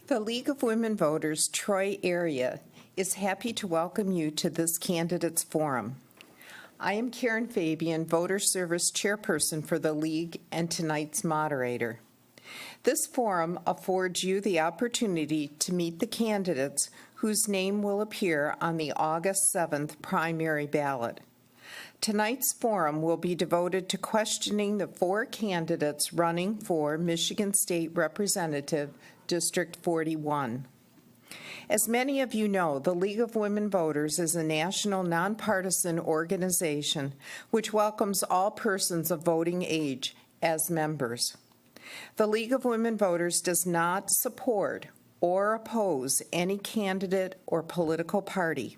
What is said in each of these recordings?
The League of Women Voters Troy area is happy to welcome you to this Candidates Forum. I am Karen Fabian, Voter Service Chairperson for the League and tonight's moderator. This forum affords you the opportunity to meet the candidates whose name will appear on the August 7th primary ballot. Tonight's forum will be devoted to questioning the 4 candidates running for Michigan State Representative District 41. As many of you know, the League of Women Voters is a national nonpartisan organization which welcomes all persons of voting age as members. The League of Women Voters does not support or oppose any candidate or political party.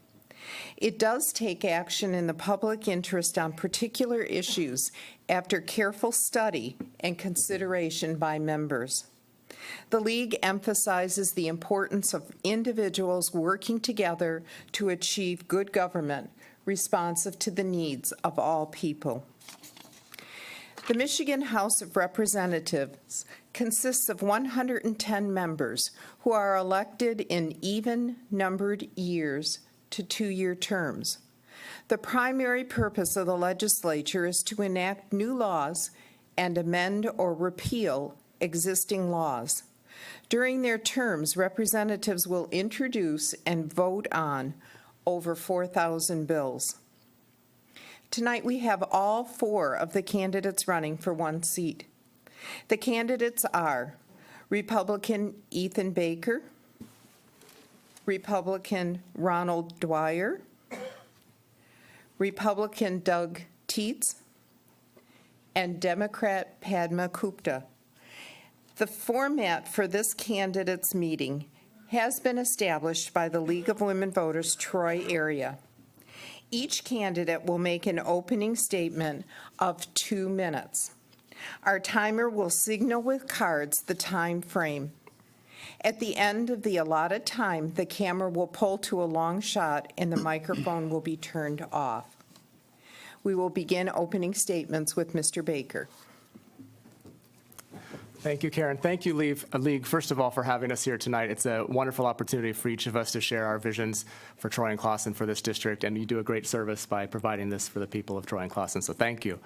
It does take action in the public interest on particular issues after careful study and consideration by members. The League emphasizes the importance of individuals working together to achieve good government responsive to the needs of all people. The Michigan House of Representatives consists of 110 members who are elected in even-numbered years to 2-year terms. The primary purpose of the legislature is to enact new laws and amend or repeal existing laws. During their terms, representatives will introduce and vote on over 4,000 bills. Tonight we have all 4 of the candidates running for 1 seat. The candidates are Republican Ethan Baker, Republican Ronald Dwyer, Republican Doug Teets, and Democrat Padma Gupta. The format for this candidates meeting has been established by the League of Women Voters Troy area. Each candidate will make an opening statement of 2 minutes. Our timer will signal with cards the time frame. At the end of the allotted time, the camera will pull to a long shot and the microphone will be turned off. We will begin opening statements with Mr. Baker. Thank you, Karen. Thank you, League, first of all, for having us here tonight. It's a wonderful opportunity for each of us to share our visions for Troy and Clawson for this district, and you do a great service by providing this for the people of Troy and Clawson, so thank you.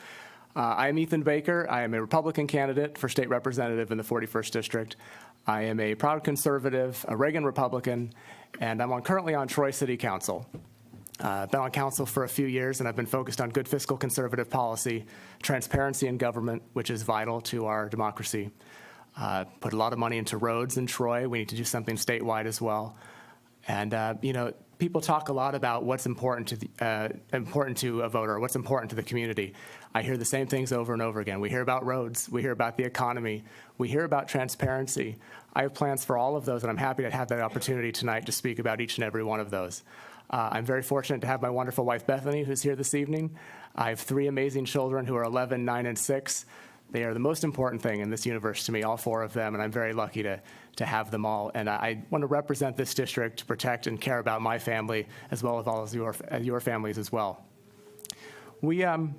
I am Ethan Baker. I am a Republican candidate for state representative in the 41st District. I am a proud conservative, a Reagan Republican, and I'm currently on Troy City Council. I've been on council for a few years, and I've been focused on good fiscal conservative policy, transparency in government, which is vital to our democracy. Put a lot of money into roads in Troy. We need to do something statewide as well. And, people talk a lot about what's important to a voter, what's important to the community. I hear the same things over and over again. We hear about roads. We hear about the economy. We hear about transparency. I have plans for all of those, and I'm happy to have that opportunity tonight to speak about each and every one of those. I'm very fortunate to have my wonderful wife, Bethany, who's here this evening. I have 3 amazing children who are 11, 9, and 6. They are the most important thing in this universe to me, all 4 of them, and I'm very lucky to have them all. And I want to represent this district to protect and care about my family as well as all of your families as well. We are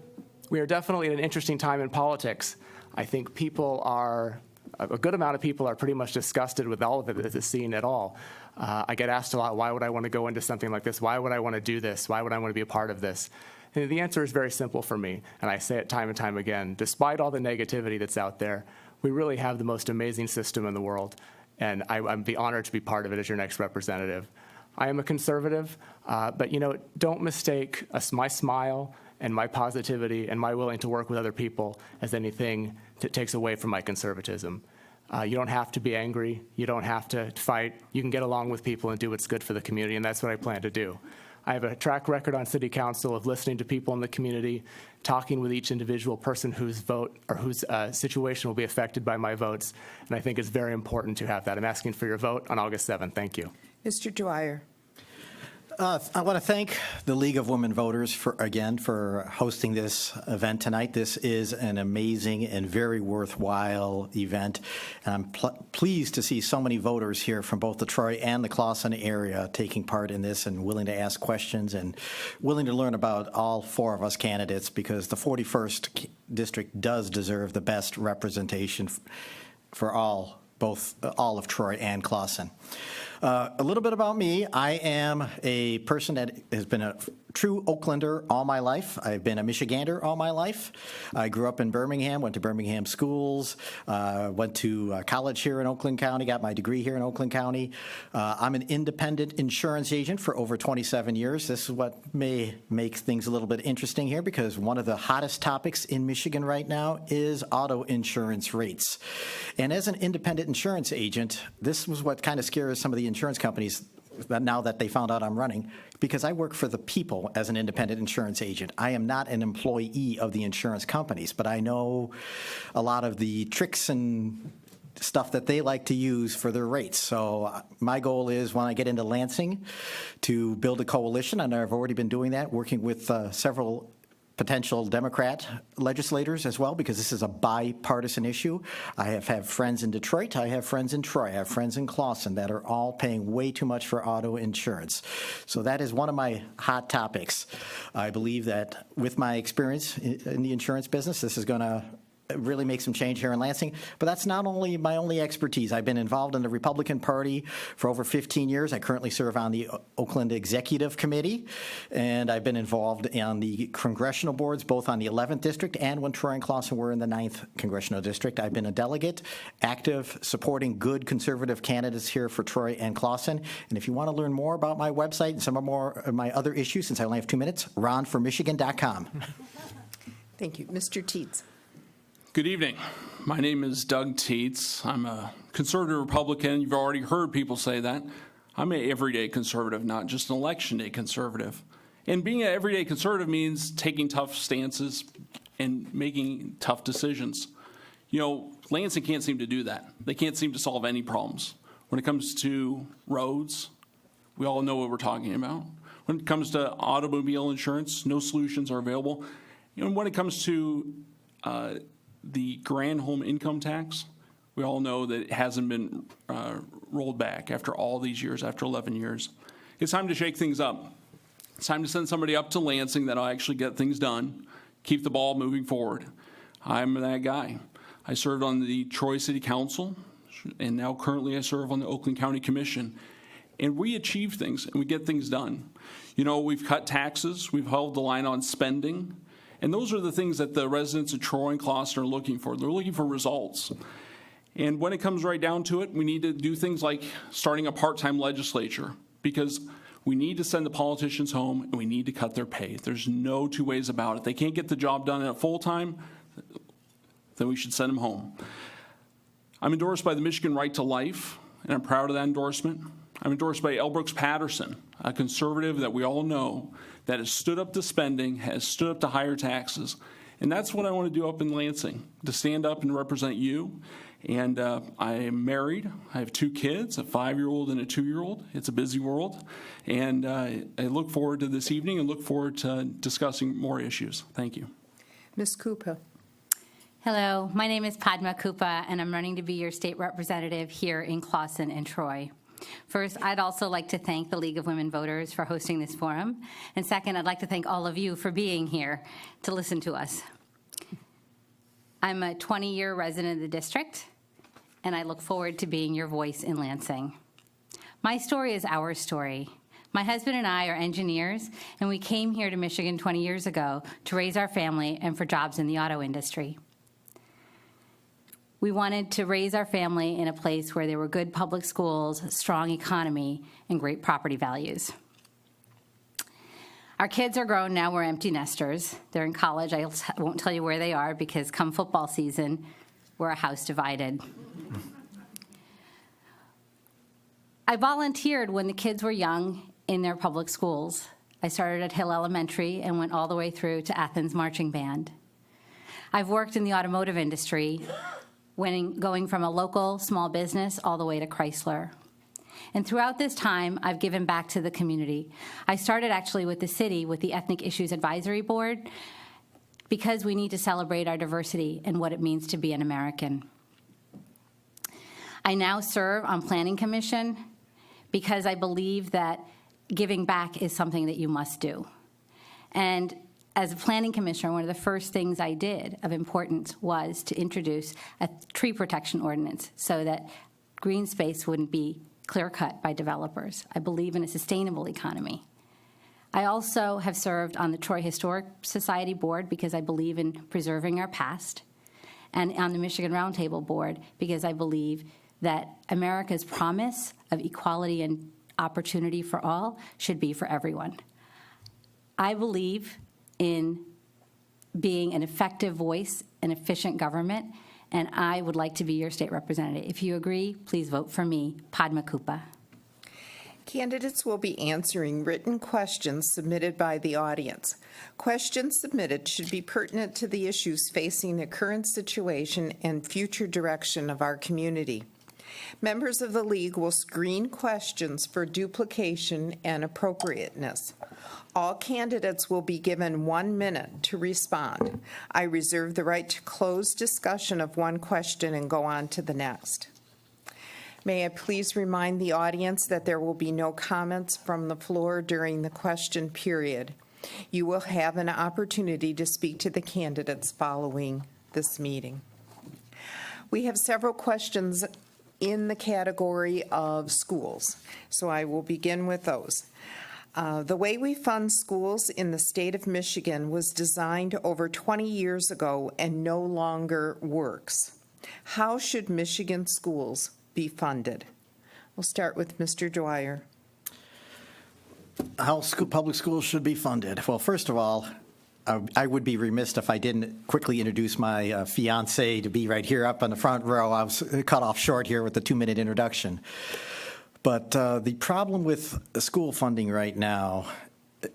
definitely at an interesting time in politics. I think a good amount of people are pretty much disgusted with all of it that is seen at all. I get asked a lot, why would I want to go into something like this? Why would I want to do this? Why would I want to be a part of this? And the answer is very simple for me, and I say it time and time again. Despite all the negativity that's out there, we really have the most amazing system in the world, and I'd be honored to be part of it as your next representative. I am a conservative, but don't mistake my smile and my positivity and my willing to work with other people as anything that takes away from my conservatism. You don't have to be angry. You don't have to fight. You can get along with people and do what's good for the community, and that's what I plan to do. I have a track record on city council of listening to people in the community, talking with each individual person whose vote or whose situation will be affected by my votes, and I think it's very important to have that. I'm asking for your vote on August 7th. Thank you. Mr. Dwyer. I want to thank the League of Women Voters for hosting this event tonight. This is an amazing and very worthwhile event. And I'm pleased to see so many voters here from both the Troy and the Clawson area taking part in this and willing to ask questions and willing to learn about all 4 of us candidates, because the 41st District does deserve the best representation for all all of Troy and Clawson. A little bit about me. I am a person that has been a true Oaklander all my life. I've been a Michigander all my life. I grew up in Birmingham, went to Birmingham schools, went to college here in Oakland County, got my degree here in Oakland County. I'm an independent insurance agent for over 27 years. This is what may make things a little bit interesting here, because one of the hottest topics in Michigan right now is auto insurance rates. And as an independent insurance agent, this was what kind of scares some of the insurance companies now that they found out I'm running, because I work for the people as an independent insurance agent. I am not an employee of the insurance companies, but I know a lot of the tricks and stuff that they like to use for their rates. So my goal is, when I get into Lansing, to build a coalition, and I've already been doing that, working with several potential Democrat legislators as well, because this is a bipartisan issue. I have friends in Detroit, I have friends in Troy, I have friends in Clawson that are all paying way too much for auto insurance. So that is one of my hot topics. I believe that with my experience in the insurance business, this is going to really make some change here in Lansing. But that's not only my only expertise. I've been involved in the Republican Party for over 15 years. I currently serve on the Oakland Executive Committee, and I've been involved on the congressional boards, both on the 11th District and when Troy and Clawson were in the 9th Congressional District. I've been a delegate, active, supporting good conservative candidates here for Troy and Clawson. And if you want to learn more about my website and some of my other issues, since I only have 2 minutes, ronformichigan.com. Thank you. Mr. Teets. Good evening. My name is Doug Teets. I'm a conservative Republican. You've already heard people say that. I'm an everyday conservative, not just an election day conservative. And being an everyday conservative means taking tough stances and making tough decisions. You know, Lansing can't seem to do that. They can't seem to solve any problems. When it comes to roads, we all know what we're talking about. When it comes to automobile insurance, no solutions are available. You know, when it comes to the grand home income tax, we all know that it hasn't been rolled back after all these years, after 11 years. It's time to shake things up. It's time to send somebody up to Lansing that'll actually get things done, keep the ball moving forward. I'm that guy. I served on the Troy City Council, and now currently I serve on the Oakland County Commission. And we achieve things, and we get things done. You know, we've cut taxes, we've held the line on spending, and those are the things that the residents of Troy and Clawson are looking for. They're looking for results. And when it comes right down to it, we need to do things like starting a part-time legislature, because we need to send the politicians home and we need to cut their pay. There's no two ways about it. They can't get the job done at full-time, then we should send them home. I'm endorsed by the Michigan Right to Life, and I'm proud of that endorsement. I'm endorsed by L. Brooks Patterson, a conservative that we all know that has stood up to spending, has stood up to higher taxes. And that's what I want to do up in Lansing, to stand up and represent you. And I am married. I have 2 kids, a 5-year-old and a 2-year-old. It's a busy world. And I look forward to this evening and look forward to discussing more issues. Thank you. Ms. Koopa. Hello, my name is Padma Koopa, and I'm running to be your state representative here in Clawson and Troy. First, I'd also like to thank the League of Women Voters for hosting this forum. And second, I'd like to thank all of you for being here to listen to us. I'm a 20-year resident of the district, and I look forward to being your voice in Lansing. My story is our story. My husband and I are engineers, and we came here to Michigan 20 years ago to raise our family and for jobs in the auto industry. We wanted to raise our family in a place where there were good public schools, strong economy, and great property values. Our kids are grown now. We're empty nesters. They're in college. I won't tell you where they are, because come football season, we're a house divided. I volunteered when the kids were young in their public schools. I started at Hill Elementary and went all the way through to Athens Marching Band. I've worked in the automotive industry, going from a local small business all the way to Chrysler. And throughout this time, I've given back to the community. I started actually with the city, with the Ethnic Issues Advisory Board, because we need to celebrate our diversity and what it means to be an American. I now serve on Planning Commission because I believe that giving back is something that you must do. And as a planning commissioner, one of the first things I did of importance was to introduce a tree protection ordinance so that green space wouldn't be clear-cut by developers. I believe in a sustainable economy. I also have served on the Troy Historic Society board because I believe in preserving our past, and on the Michigan Roundtable board because I believe that America's promise of equality and opportunity for all should be for everyone. I believe in being an effective voice and efficient government, and I would like to be your state representative. If you agree, please vote for me, Padma Kupa. Candidates will be answering written questions submitted by the audience. Questions submitted should be pertinent to the issues facing the current situation and future direction of our community. Members of the League will screen questions for duplication and appropriateness. All candidates will be given 1 minute to respond. I reserve the right to close discussion of one question and go on to the next. May I please remind the audience that there will be no comments from the floor during the question period. You will have an opportunity to speak to the candidates following this meeting. We have several questions in the category of schools, so I will begin with those. The way we fund schools in the state of Michigan was designed over 20 years ago and no longer works. How should Michigan schools be funded? We'll start with Mr. Dwyer. How public schools should be funded? Well, first of all, I would be remiss if I didn't quickly introduce my fiance to be right here up on the front row. I was cut off short here with the 2-minute introduction. But the problem with school funding right now,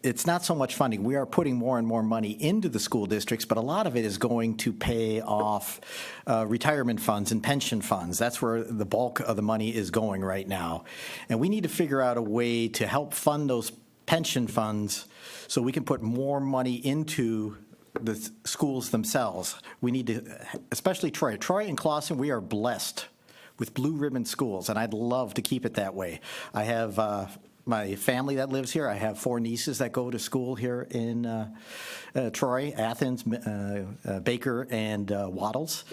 it's not so much funding. We are putting more and more money into the school districts, but a lot of it is going to pay off retirement funds and pension funds. That's where the bulk of the money is going right now. And we need to figure out a way to help fund those pension funds so we can put more money into the schools themselves. We need to, especially Troy. Troy and Clawson, we are blessed with blue ribbon schools, and I'd love to keep it that way. I have my family that lives here. I have 4 nieces that go to school here in Troy, Athens, Baker, and Wattles.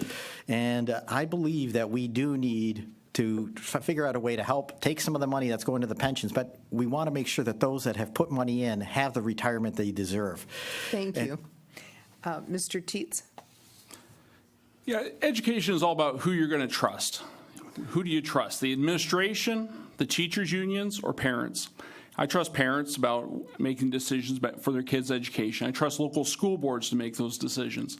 And I believe that we do need to figure out a way to help take some of the money that's going to the pensions, but we want to make sure that those that have put money in have the retirement they deserve. Thank you. Mr. Teets? Yeah, education is all about who you're going to trust. Who do you trust? The administration, the teachers' unions, or parents? I trust parents about making decisions for their kids' education. I trust local school boards to make those decisions.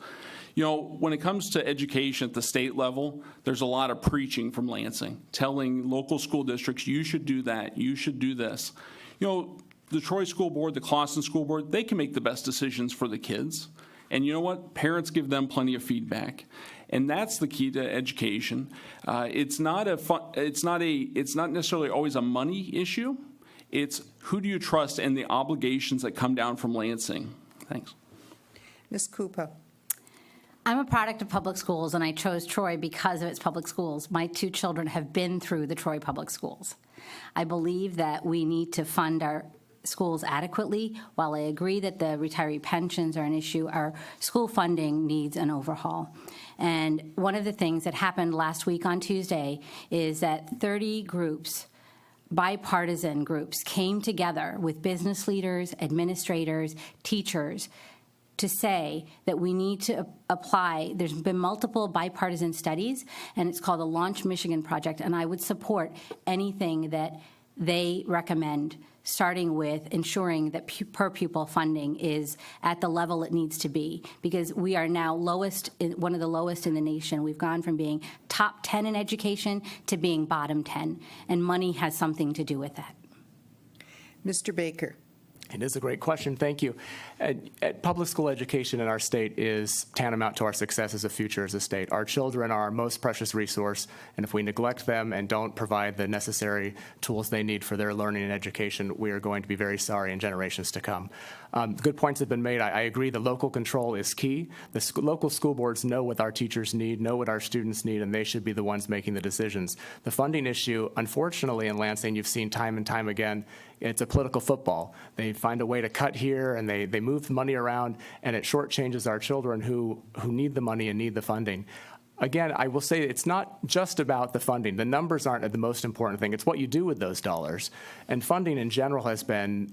You know, when it comes to education at the state level, there's a lot of preaching from Lansing, telling local school districts, you should do that, you should do this. You know, the Troy School Board, the Clawson School Board, they can make the best decisions for the kids. And you know what? Parents give them plenty of feedback. And that's the key to education. It's not necessarily always a money issue. It's who do you trust and the obligations that come down from Lansing. Thanks. Ms. Kupa? I'm a product of public schools, and I chose Troy because of its public schools. My 2 children have been through the Troy public schools. I believe that we need to fund our schools adequately. While I agree that the retiree pensions are an issue, our school funding needs an overhaul. And one of the things that happened last week on Tuesday is that 30 groups, bipartisan groups, came together with business leaders, administrators, teachers, to say that we need to apply. There's been multiple bipartisan studies, and it's called the Launch Michigan Project, and I would support anything that they recommend, starting with ensuring that per pupil funding is at the level it needs to be, because we are now one of the lowest in the nation. We've gone from being top 10 in education to being bottom 10, and money has something to do with that. Mr. Baker? It is a great question. Thank you. Public school education in our state is tantamount to our success as a future as a state. Our children are our most precious resource, and if we neglect them and don't provide the necessary tools they need for their learning and education, we are going to be very sorry in generations to come. Good points have been made. I agree the local control is key. The local school boards know what our teachers need, know what our students need, and they should be the ones making the decisions. The funding issue, unfortunately, in Lansing, you've seen time and time again, It's a political football. They find a way to cut here, and they move the money around, and it shortchanges our children who need the money and need the funding. Again, I will say it's not just about the funding. The numbers aren't the most important thing. It's what you do with those dollars. And funding in general has been,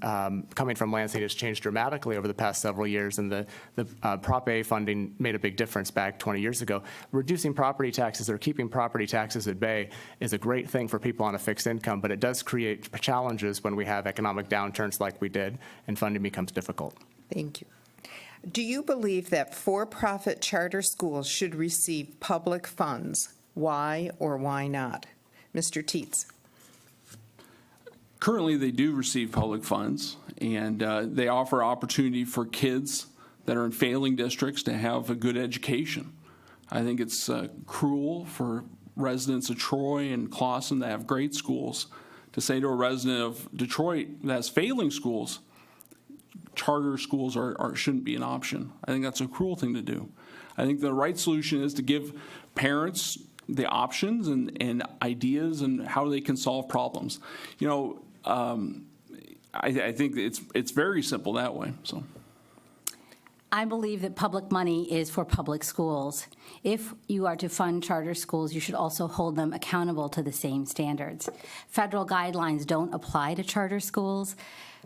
coming from Lansing, has changed dramatically over the past several years, and the Prop A funding made a big difference back 20 years ago. Reducing property taxes or keeping property taxes at bay is a great thing for people on a fixed income, but it does create challenges when we have economic downturns like we did, and funding becomes difficult. Thank you. Do you believe that for-profit charter schools should receive public funds? Why or why not? Mr. Teets. Currently, they do receive public funds, and they offer opportunity for kids that are in failing districts to have a good education. I think it's cruel for residents of Troy and Clawson that have great schools to say to a resident of Detroit that has failing schools, charter schools shouldn't be an option. I think that's a cruel thing to do. I think the right solution is to give parents the options and ideas and how they can solve problems. You know, I think it's very simple that way. So, I believe that public money is for public schools. If you are to fund charter schools, you should also hold them accountable to the same standards. Federal guidelines don't apply to charter schools.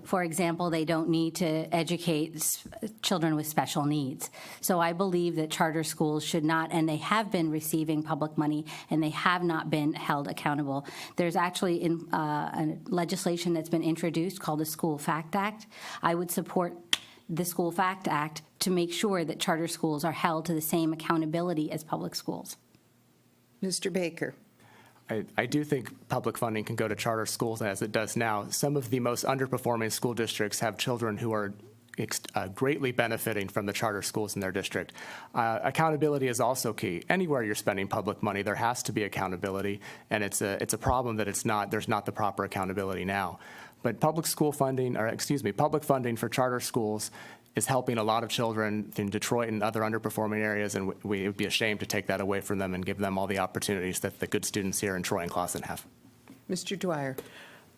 For example, they don't need to educate children with special needs. So I believe that charter schools should not, and they have been receiving public money, and they have not been held accountable. There's actually a legislation that's been introduced called the School Fact Act. I would support the School Fact Act to make sure that charter schools are held to the same accountability as public schools. Mr. Baker. I do think public funding can go to charter schools as it does now. Some of the most underperforming school districts have children who are greatly benefiting from the charter schools in their district. Accountability is also key. Anywhere you're spending public money, there has to be accountability, and it's a problem that there's not the proper accountability now. But public funding for charter schools is helping a lot of children in Detroit and other underperforming areas, and we would be ashamed to take that away from them and give them all the opportunities that the good students here in Troy and Clawson have. Mr. Dwyer.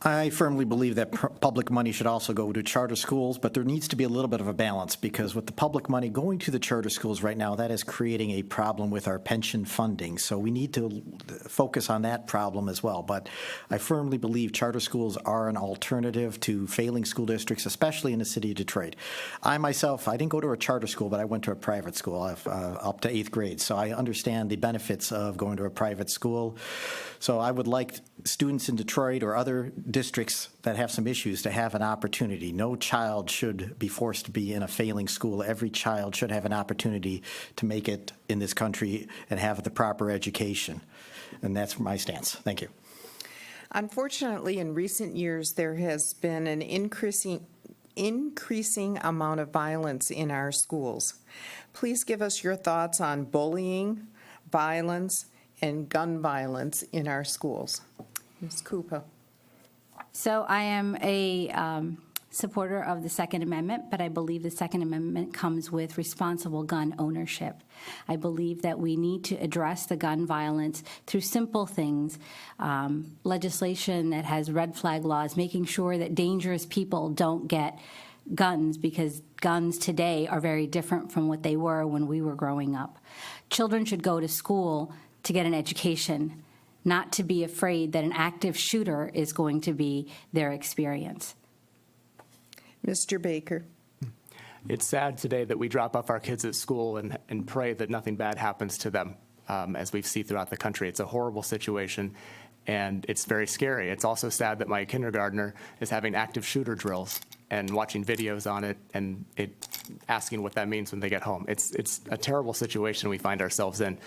I firmly believe that public money should also go to charter schools, but there needs to be a little bit of a balance, because with the public money going to the charter schools right now, that is creating a problem with our pension funding. So we need to focus on that problem as well. But I firmly believe charter schools are an alternative to failing school districts, especially in the city of Detroit. I myself, I didn't go to a charter school, but I went to a private school up to 8th grade. So I understand the benefits of going to a private school. So I would like students in Detroit or other districts that have some issues to have an opportunity. No child should be forced to be in a failing school. Every child should have an opportunity to make it in this country and have the proper education. And that's my stance. Thank you. Unfortunately, in recent years, there has been an increasing amount of violence in our schools. Please give us your thoughts on bullying, violence, and gun violence in our schools. Ms. Cooper. So I am a supporter of the Second Amendment, but I believe the Second Amendment comes with responsible gun ownership. I believe that we need to address the gun violence through simple things, legislation that has red flag laws, making sure that dangerous people don't get guns, because guns today are very different from what they were when we were growing up. Children should go to school to get an education, not to be afraid that an active shooter is going to be their experience. Mr. Baker. It's sad today that we drop off our kids at school and pray that nothing bad happens to them, as we see throughout the country. It's a horrible situation, and it's very scary. It's also sad that my kindergartner is having active shooter drills and watching videos on it and asking what that means when they get home. It's a terrible situation we find ourselves in.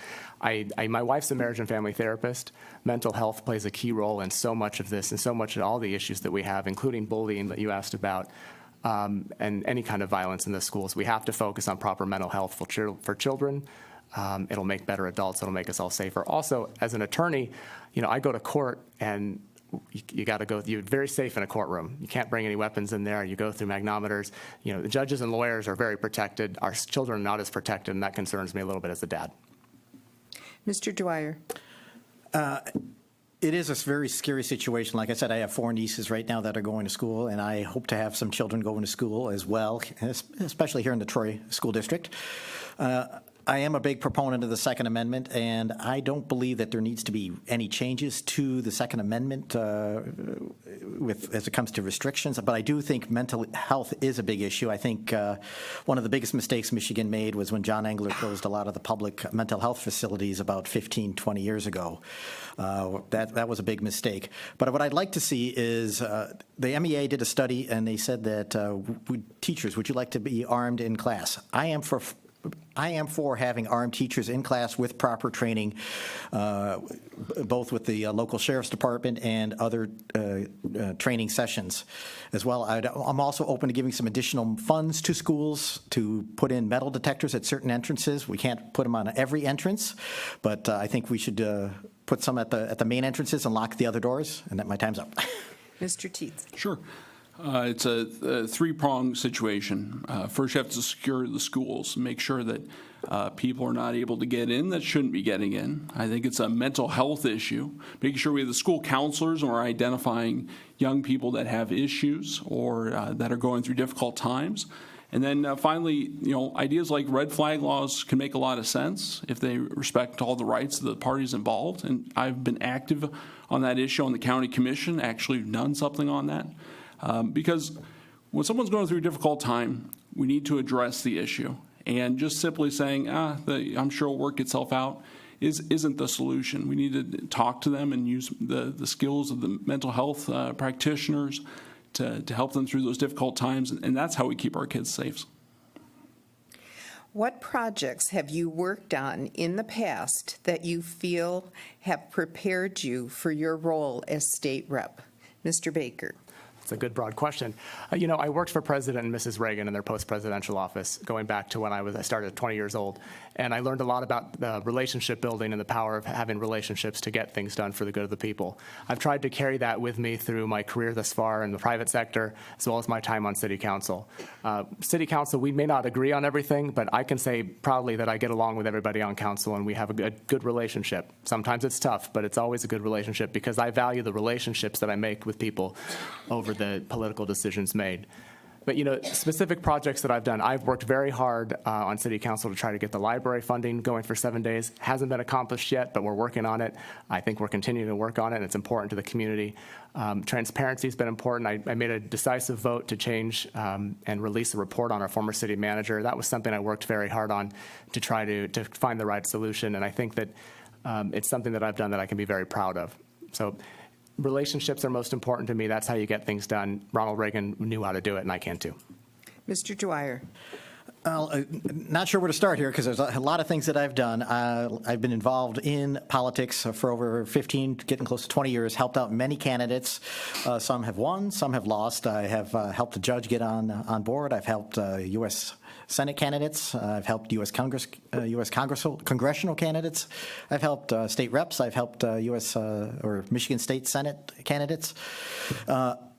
My wife's a marriage and family therapist. Mental health plays a key role in so much of this and so much of all the issues that we have, including bullying that you asked about, and any kind of violence in the schools. We have to focus on proper mental health for children. It'll make better adults. It'll make us all safer. Also, as an attorney, I go to court, and you're very safe in a courtroom. You can't bring any weapons in there. You go through magnometers. The judges and lawyers are very protected. Our children are not as protected, and that concerns me a little bit as a dad. Mr. Dwyer. It is a very scary situation. Like I said, I have 4 nieces right now that are going to school, and I hope to have some children going to school as well, especially here in the Troy School District. I am a big proponent of the Second Amendment, and I don't believe that there needs to be any changes to the Second Amendment as it comes to restrictions. But I do think mental health is a big issue. I think one of the biggest mistakes Michigan made was when John Engler closed a lot of the public mental health facilities about 15, 20 years ago. That was a big mistake. But what I'd like to see is the MEA did a study, and they said that teachers, would you like to be armed in class? I am for having armed teachers in class with proper training, both with the local sheriff's department and other training sessions as well. I'm also open to giving some additional funds to schools to put in metal detectors at certain entrances. We can't put them on every entrance, but I think we should put some at the main entrances and lock the other doors. And my time's up. Mr. Teets. Sure. It's a three-pronged situation. First, you have to secure the schools, make sure that people are not able to get in that shouldn't be getting in. I think it's a mental health issue, making sure we have the school counselors and we're identifying young people that have issues or that are going through difficult times. And then finally, ideas like red flag laws can make a lot of sense if they respect all the rights of the parties involved. And I've been active on that issue on the county commission, actually done something on that. Because when someone's going through a difficult time, we need to address the issue. And just simply saying, I'm sure it'll work itself out, isn't the solution. We need to talk to them and use the skills of the mental health practitioners to help them through those difficult times. And that's how we keep our kids safe. What projects have you worked on in the past that you feel have prepared you for your role as state rep? Mr. Baker. It's a good, broad question. I worked for President and Mrs. Reagan in their post-presidential office going back to when I started at 20 years old. And I learned a lot about relationship building and the power of having relationships to get things done for the good of the people. I've tried to carry that with me through my career thus far in the private sector, as well as my time on City Council. City Council, we may not agree on everything, but I can say proudly that I get along with everybody on council and we have a good relationship. Sometimes it's tough, but it's always a good relationship because I value the relationships that I make with people over the political decisions made. But, specific projects that I've done, I've worked very hard on City Council to try to get the library funding going for 7 days. Hasn't been accomplished yet, but we're working on it. I think we're continuing to work on it, and it's important to the community. Transparency has been important. I made a decisive vote to change and release a report on our former city manager. That was something I worked very hard on to try to find the right solution, and I think that it's something that I've done that I can be very proud of. So relationships are most important to me. That's how you get things done. Ronald Reagan knew how to do it, and I can too. Mr. Dwyer. Not sure where to start here because there's a lot of things that I've done. I've been involved in politics for over 15, getting close to 20 years, helped out many candidates. Some have won, some have lost. I have helped the judge get on board. I've helped U.S. Senate candidates. I've helped U.S. congressional candidates. I've helped state reps. I've helped U.S. or Michigan State Senate candidates.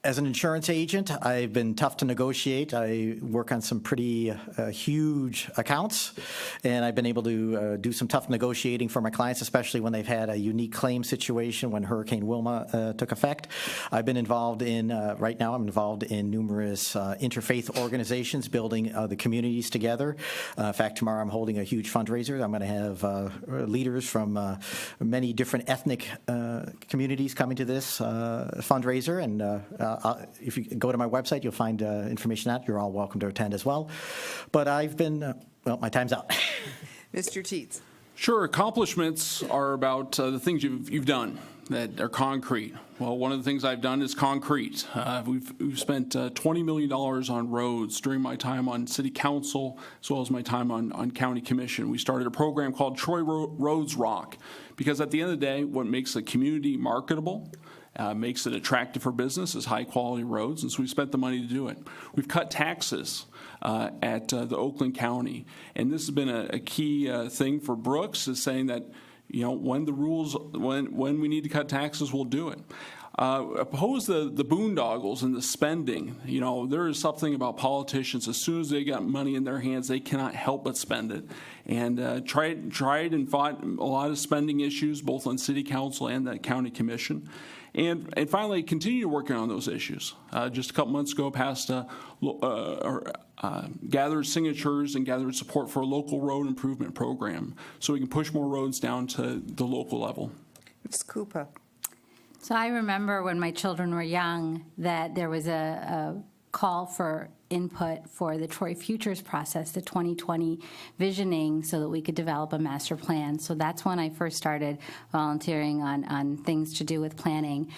As an insurance agent, I've been tough to negotiate. I work on some pretty huge accounts, and I've been able to do some tough negotiating for my clients, especially when they've had a unique claim situation when Hurricane Wilma took effect. I've been involved in, right now I'm involved in numerous interfaith organizations building the communities together. In fact, tomorrow I'm holding a huge fundraiser. I'm going to have leaders from many different ethnic communities coming to this fundraiser, and if you go to my website, you'll find information out. You're all welcome to attend as well. But I've been, well, my time's out. Mr. Teets. Sure. Accomplishments are about the things you've done that are concrete. Well, one of the things I've done is concrete. We've spent $20 million on roads during my time on City Council, as well as my time on County Commission. We started a program called Troy Roads Rock, because at the end of the day, what makes a community marketable makes it attractive for business is high-quality roads, and so we spent the money to do it. We've cut taxes at the Oakland County, and this has been a key thing for Brooks, is saying that when we need to cut taxes, we'll do it. oppose the boondoggles and the spending. You know, there is something about politicians, as soon as they got money in their hands, they cannot help but spend it. And tried and fought a lot of spending issues, both on city council and the county commission. And finally, continue working on those issues. Just a couple months ago, passed gathered signatures and gathered support for a local road improvement program, so we can push more roads down to the local level. Ms. Koopa. So I remember when my children were young that there was a call for input for the Troy Futures process, the 2020 visioning, so that we could develop a master plan. So that's when I first started volunteering on things to do with planning.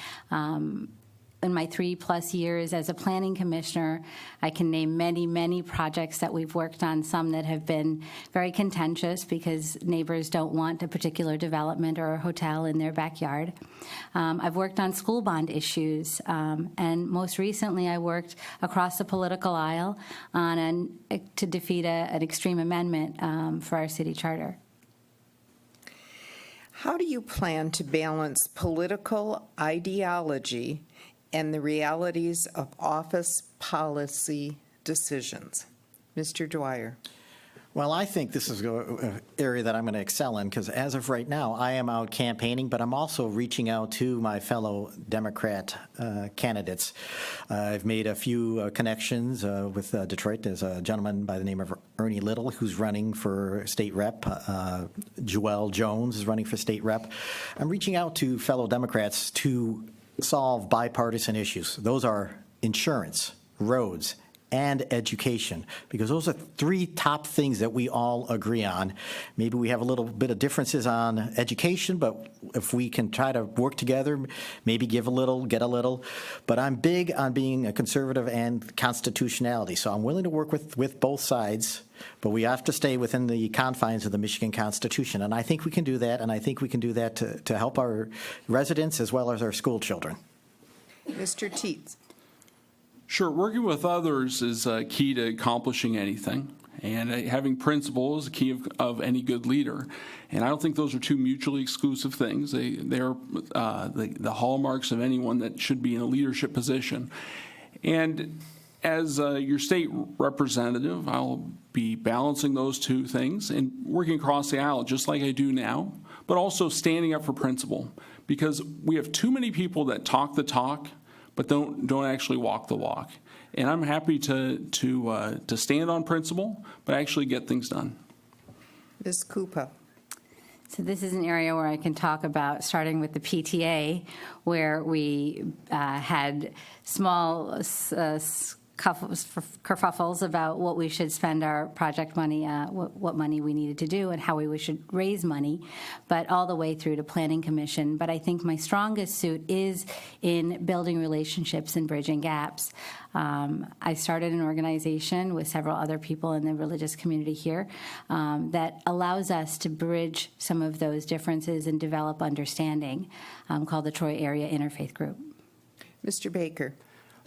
In my 3+ years as a planning commissioner, I can name many, many projects that we've worked on, some that have been very contentious because neighbors don't want a particular development or a hotel in their backyard. I've worked on school bond issues, and most recently I worked across the political aisle to defeat an extreme amendment for our city charter. How do you plan to balance political ideology and the realities of office policy decisions? Mr. Dwyer. Well, I think this is an area that I'm going to excel in, because as of right now, I am out campaigning, but I'm also reaching out to my fellow Democrat candidates. I've made a few connections with Detroit. There's a gentleman by the name of Ernie Little who's running for state rep. Joelle Jones is running for state rep. I'm reaching out to fellow Democrats to solve bipartisan issues. Those are insurance, roads, and education, because those are 3 top things that we all agree on. Maybe we have a little bit of differences on education, but if we can try to work together, maybe give a little, get a little. But I'm big on being a conservative and constitutionality, so I'm willing to work with both sides, but we have to stay within the confines of the Michigan Constitution, and I think we can do that, and I think we can do that to help our residents as well as our school children. Mr. Teets. Sure, working with others is key to accomplishing anything, and having principles is the key of any good leader. And I don't think those are 2 mutually exclusive things. They're the hallmarks of anyone that should be in a leadership position. And as your state representative, I'll be balancing those 2 things and working across the aisle just like I do now, but also standing up for principle, because we have too many people that talk the talk but don't actually walk the walk. And I'm happy to stand on principle, but actually get things done. Ms. Koopa. So this is an area where I can talk about, starting with the PTA, where we had small kerfuffles about what we should spend our project money, what money we needed to do and how we should raise money, but all the way through to planning commission. But I think my strongest suit is in building relationships and bridging gaps. I started an organization with several other people in the religious community here that allows us to bridge some of those differences and develop understanding, called the Troy Area Interfaith Group. Mr. Baker.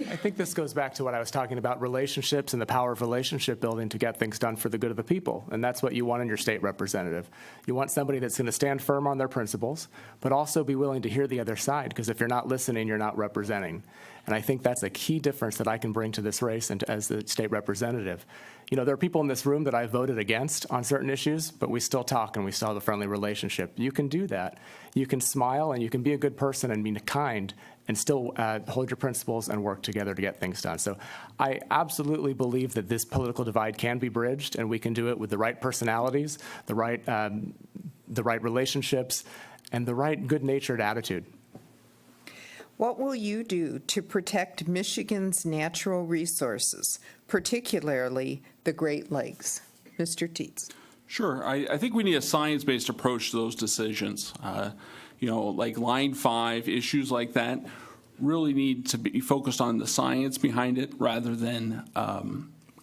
I think this goes back to what I was talking about, relationships and the power of relationship building to get things done for the good of the people. And that's what you want in your state representative. You want somebody that's going to stand firm on their principles, but also be willing to hear the other side, because if you're not listening, you're not representing. And I think that's a key difference that I can bring to this race and as the state representative. You know, there are people in this room that I voted against on certain issues, but we still talk and we still have a friendly relationship. You can do that. You can smile and you can be a good person and be kind and still hold your principles and work together to get things done. So I absolutely believe that this political divide can be bridged, and we can do it with the right personalities, the right relationships, and the right good-natured attitude. What will you do to protect Michigan's natural resources, particularly the Great Lakes? Mr. Teets. Sure. I think we need a science-based approach to those decisions. Like Line 5, issues like that really need to be focused on the science behind it rather than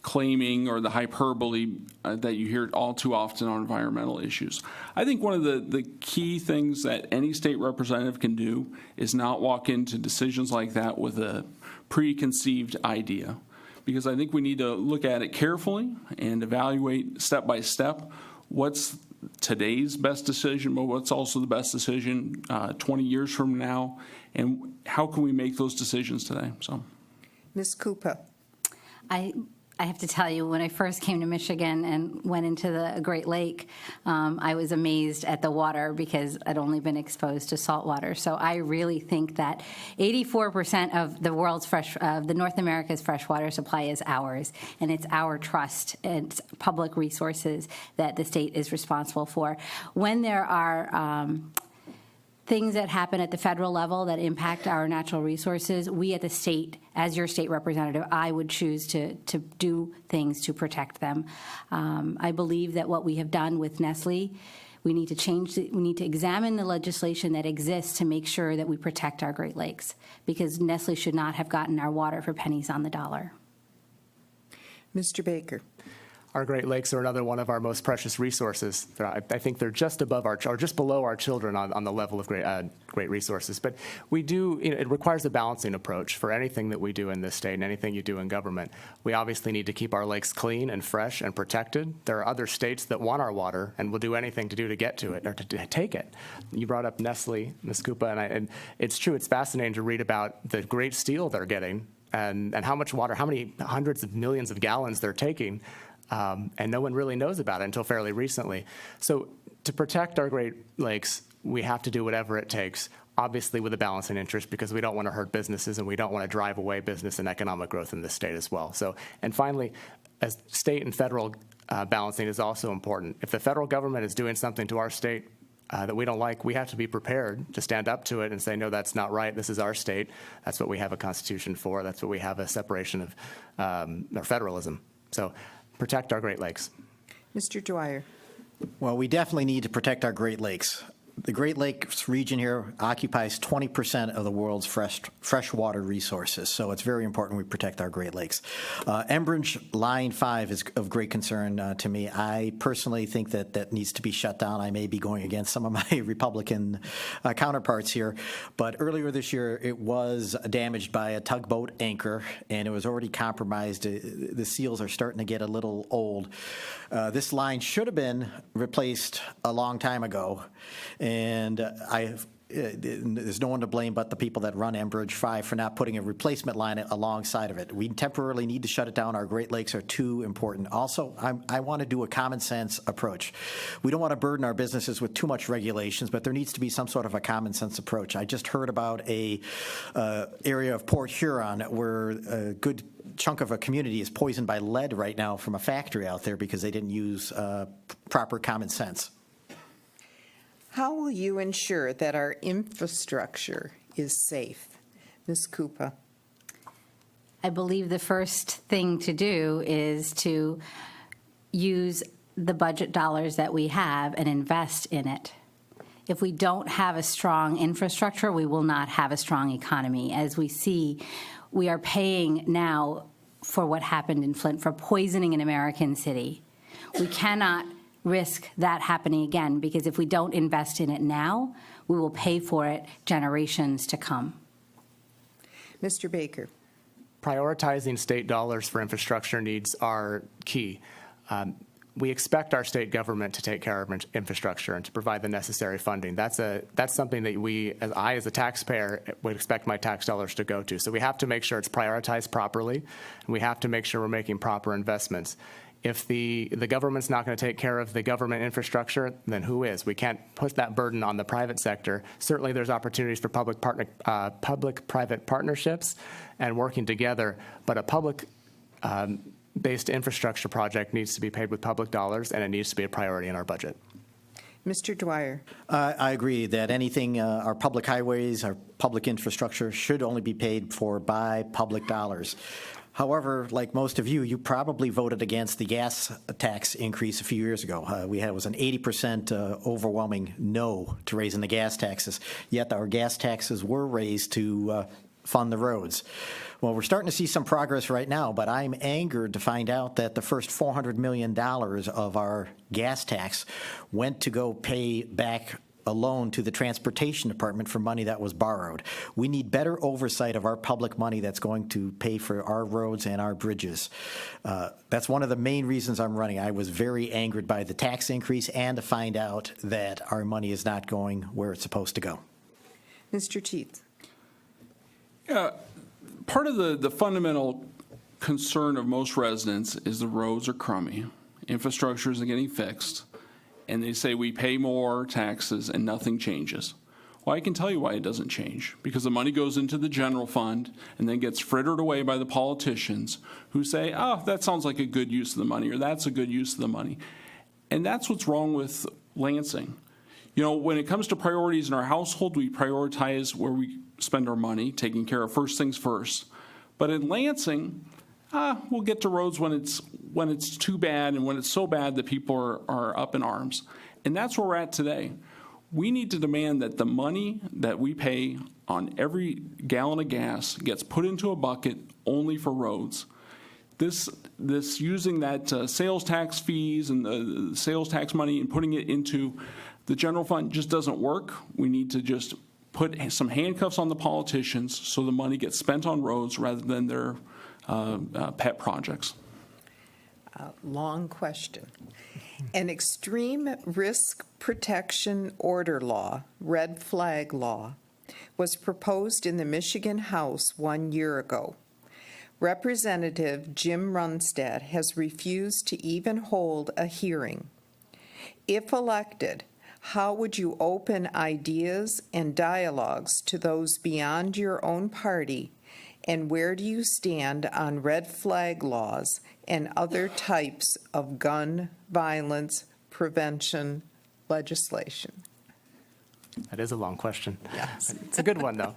claiming or the hyperbole that you hear all too often on environmental issues. I think one of the key things that any state representative can do is not walk into decisions like that with a preconceived idea, because I think we need to look at it carefully and evaluate step by step what's today's best decision, but what's also the best decision 20 years from now, and how can we make those decisions today? So. Ms. Cooper? I have to tell you, when I first came to Michigan and went into the Great Lake, I was amazed at the water because I'd only been exposed to salt water. So I really think that 84% of the world's the North America's freshwater supply is ours, and it's our trust and it's public resources that the state is responsible for. When there are things that happen at the federal level that impact our natural resources, we at the state, as your state representative, I would choose to do things to protect them. I believe that what we have done with Nestle, we need to examine the legislation that exists to make sure that we protect our Great Lakes, because Nestle should not have gotten our water for pennies on the dollar. Mr. Baker? Our Great Lakes are another one of our most precious resources. I think they're just above or just below our children on the level of great resources. But we do, it requires a balancing approach for anything that we do in this state and anything you do in government. We obviously need to keep our lakes clean and fresh and protected. There are other states that want our water and will do anything to get to it or to take it. You brought up Nestle, Ms. Koopa, and it's true. It's fascinating to read about the great steal they're getting and how much water, how many hundreds of millions of gallons they're taking. And no one really knows about it until fairly recently. So to protect our Great Lakes, we have to do whatever it takes, obviously with a balancing interest, because we don't want to hurt businesses and we don't want to drive away business and economic growth in this state as well. So, and finally, as state and federal balancing is also important. If the federal government is doing something to our state that we don't like, we have to be prepared to stand up to it and say, no, that's not right. This is our state. That's what we have a constitution for. That's what we have a separation of or federalism. So protect our Great Lakes. Mr. Dwyer? Well, we definitely need to protect our Great Lakes. The Great Lakes region here occupies 20% of the world's freshwater resources, so it's very important we protect our Great Lakes. Enbridge Line 5 is of great concern to me. I personally think that needs to be shut down. I may be going against some of my Republican counterparts here, but earlier this year it was damaged by a tugboat anchor, and it was already compromised. The seals are starting to get a little old. This line should have been replaced a long time ago. And there's no one to blame but the people that run Enbridge 5 for not putting a replacement line alongside of it. We temporarily need to shut it down. Our Great Lakes are too important. Also, I want to do a common sense approach. We don't want to burden our businesses with too much regulations, but there needs to be some sort of a common sense approach. I just heard about a area of Port Huron where a good chunk of a community is poisoned by lead right now from a factory out there because they didn't use proper common sense. How will you ensure that our infrastructure is safe? Ms. Koopa? I believe the first thing to do is to use the budget dollars that we have and invest in it. If we don't have a strong infrastructure, we will not have a strong economy. As we see, we are paying now for what happened in Flint, for poisoning an American city. We cannot risk that happening again, because if we don't invest in it now, we will pay for it generations to come. Mr. Baker? Prioritizing state dollars for infrastructure needs are key. We expect our state government to take care of infrastructure and to provide the necessary funding. That's something that I as a taxpayer would expect my tax dollars to go to. So we have to make sure it's prioritized properly, and we have to make sure we're making proper investments. If the government's not going to take care of the government infrastructure, then who is? We can't put that burden on the private sector. Certainly there's opportunities for public-private partnerships and working together, but a public-based infrastructure project needs to be paid with public dollars, and it needs to be a priority in our budget. Mr. Dwyer? I agree that anything, our public highways, our public infrastructure should only be paid for by public dollars. However, like most of you, you probably voted against the gas tax increase a few years ago. It was an 80% overwhelming no to raising the gas taxes, yet our gas taxes were raised to fund the roads. Well, we're starting to see some progress right now, but I'm angered to find out that the first $400 million of our gas tax went to go pay back a loan to the Transportation Department for money that was borrowed. We need better oversight of our public money that's going to pay for our roads and our bridges. That's one of the main reasons I'm running. I was very angered by the tax increase and to find out that our money is not going where it's supposed to go. Mr. Teets? Part of the fundamental concern of most residents is the roads are crummy, infrastructure isn't getting fixed, and they say we pay more taxes and nothing changes. Well, I can tell you why it doesn't change. Because the money goes into the general fund and then gets frittered away by the politicians who say, oh, that sounds like a good use of the money, or that's a good use of the money. And that's what's wrong with Lansing. You know, when it comes to priorities in our household, we prioritize where we spend our money, taking care of first things first. But in Lansing, we'll get to roads when it's too bad and when it's so bad that people are up in arms. And that's where we're at today. We need to demand that the money that we pay on every gallon of gas gets put into a bucket only for roads. This using that sales tax fees and the sales tax money and putting it into the general fund just doesn't work. We need to just put some handcuffs on the politicians so the money gets spent on roads rather than their pet projects. Long question. An extreme risk protection order law, red flag law, was proposed in the Michigan House 1 year ago. Representative Jim Runstad has refused to even hold a hearing. If elected, how would you open ideas and dialogues to those beyond your own party, and where do you stand on red flag laws and other types of gun violence prevention legislation? That is a long question. Yes. It's a good one, though.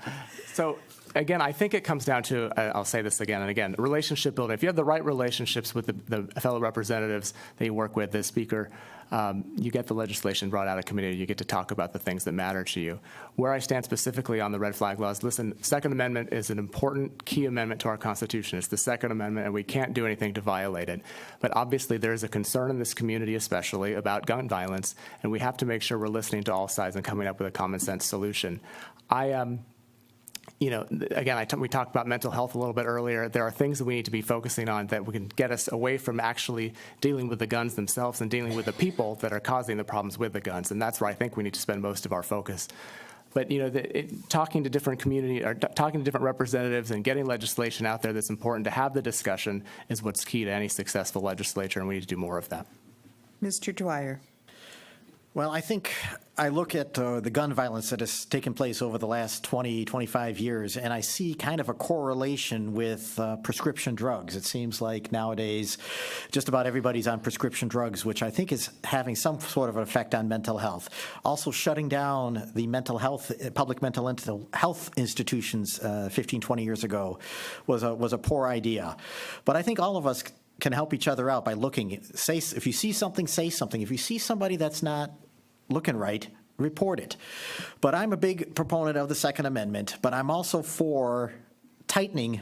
So, again, I think it comes down to, I'll say this again and again, relationship building. If you have the right relationships with the fellow representatives that you work with, the speaker, you get the legislation brought out of committee. You get to talk about the things that matter to you. Where I stand specifically on the red flag laws, listen, Second Amendment is an important key amendment to our Constitution. It's the Second Amendment, and we can't do anything to violate it. But obviously, there is a concern in this community, especially, about gun violence, and we have to make sure we're listening to all sides and coming up with a common sense solution. You know, again, we talked about mental health a little bit earlier. There are things that we need to be focusing on that we can get us away from actually dealing with the guns themselves and dealing with the people that are causing the problems with the guns. And that's where I think we need to spend most of our focus. But, you know, talking to different community or talking to different representatives and getting legislation out there that's important to have the discussion is what's key to any successful legislature, and we need to do more of that. Mr. Dwyer. Well, I think I look at the gun violence that has taken place over the last 20, 25 years, and I see kind of a correlation with prescription drugs. It seems like nowadays just about everybody's on prescription drugs, which I think is having some sort of an effect on mental health. Also, shutting down the public mental health institutions 15, 20 years ago was a poor idea. But I think all of us can help each other out by looking. If you see something, say something. If you see somebody that's not looking right, report it. But I'm a big proponent of the Second Amendment, but I'm also for tightening